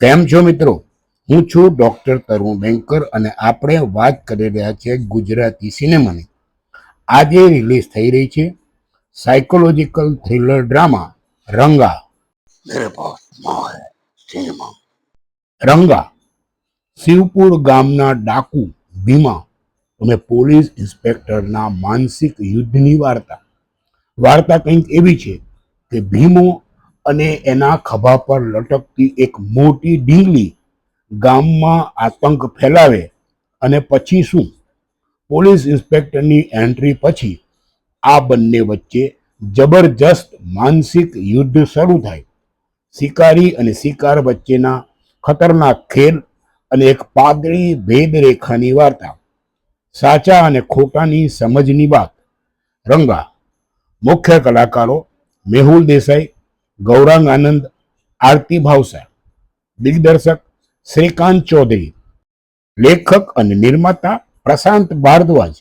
કેમ છો મિત્રો? હું છું ડોક્ટર તરુણ બેંકર અને આપણે વાત કરી રહ્યા છીએ ગુજરાતી સિનેમાની. આજે રિલીઝ થઈ રહી છે psychological thriller drama Ranga. Ranga Shivpur ગામના ડાકુ ભીમા અને પોલીસ ઇન્સ્પેક્ટરના માનસિક યુદ્ધની વાર્તા કંઈક એવી છે કે ભીમો અને એના ખભા પર લટકતી એક મોટી ઢીંગલી ગામમાં આતંક ફેલાવે અને પછી શું? પોલીસ ઇન્સ્પેક્ટરની એન્ટ્રી પછી આ બંને વચ્ચે જબરજસ્ત માનસિક યુદ્ધ શરૂ થાય. શિકારી અને શિકાર વચ્ચેના ખતરનાક ખેલ અને એક પાતળી ભેદરેખાની વાર્તા. સાચા અને ખોટાની સમજની વાત. રંગા. મુખ્ય કલાકારો મેહુલ દેસાઈ, ગૌરાંગ આનંદ, આરતી ભાવસા. દિગ્દર્શક શ્રીકાંત ચૌધરી. લેખક અને નિર્માતા પ્રશાંત ભારદ્વાજ.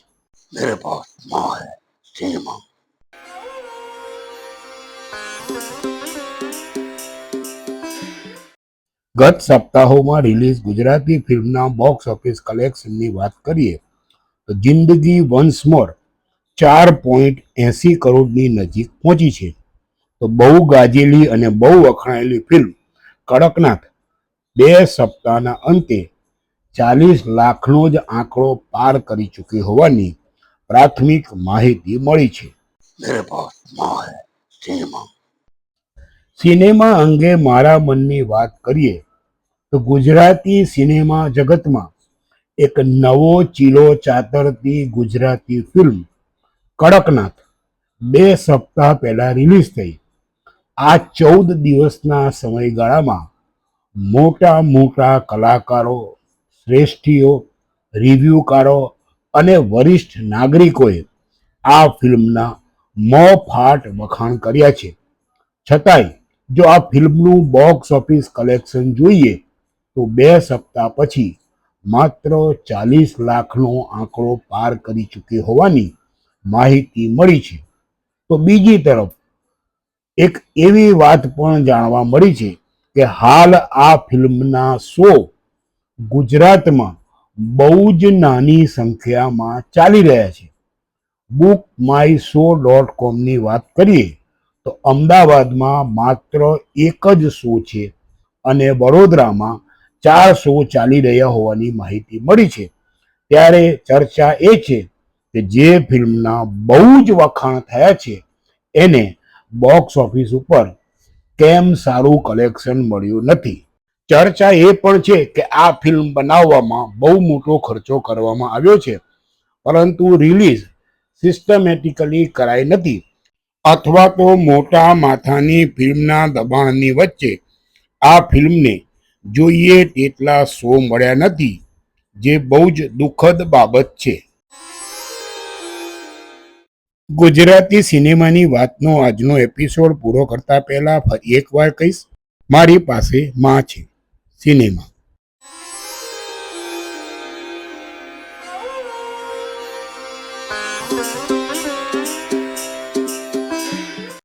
ગત સપ્તાહોમાં રિલીઝ ગુજરાતી ફિલ્મના બોક્સ ઓફિસ કલેક્શનની વાત કરીએ તો જિંદગી વન્સ મોર 4.80 કરોડની નજીક પહોંચી છે. તો બહુ ગાજેલી અને બહુ વખણાયેલી ફિલ્મ કડકનાથ 2 સપ્તાહના અંતે 40 લાખનો જ આંકડો પાર કરી ચૂકી હોવાની પ્રાથમિક માહિતી મળી છે. સિનેમા અંગે મારા મનની વાત કરીએ તો ગુજરાતી સિનેમા જગતમાં એક નવો ચીલો ચાતરતી ગુજરાતી ફિલ્મ કડકનાથ 2 સપ્તાહ પહેલા રિલીઝ થઈ. આ 14 દિવસના સમયગાળામાં મોટા મોટા કલાકારો, શ્રેષ્ઠીઓ, રિવ્યુકારો અને વરિષ્ઠ નાગરિકોએ આ ફિલ્મના મોંફાટ વખાણ કર્યા છે. છતાંય જો આ ફિલ્મનું બોક્સ ઓફિસ કલેક્શન જોઈએ તો 2 સપ્તાહ પછી માત્ર 40 લાખનો આંકડો પાર કરી ચૂકી હોવાની માહિતી મળી છે. તો બીજી તરફ એક એવી વાત પણ જાણવા મળી છે કે હાલ આ ફિલ્મના શો ગુજરાતમાં બહુ જ નાની સંખ્યામાં ચાલી રહ્યા છે. bookmyshow.comની વાત કરીએ તો અમદાવાદમાં માત્ર એક જ શો છે અને વડોદરામાં 4 શો ચાલી રહ્યા હોવાની માહિતી મળી છે. ત્યારે ચર્ચા એ છે કે જે ફિલ્મના બહુ જ વખાણ થયા છે એને બોક્સ ઓફિસ ઉપર કેમ સારું કલેક્શન મળ્યું નથી. ચર્ચા એ પણ છે કે આ ફિલ્મ બનાવવામાં બહુ મોટો ખર્ચો કરવામાં આવ્યો છે પરંતુ રિલીઝ સિસ્ટમેટિકલી કરાઈ નથી અથવા તો મોટા માથાની ફિલ્મના દબાણની વચ્ચે આ ફિલ્મને જોઈએ તેટલા શો મળ્યા નથી, જે બહુ જ દુઃખદ બાબત છે. ગુજરાતી સિનેમાની વાતનો આજનો એપિસોડ પૂરો કરતા પહેલા ફરી એકવાર કહીશ, મારી પાસે માં છે સિનેમા.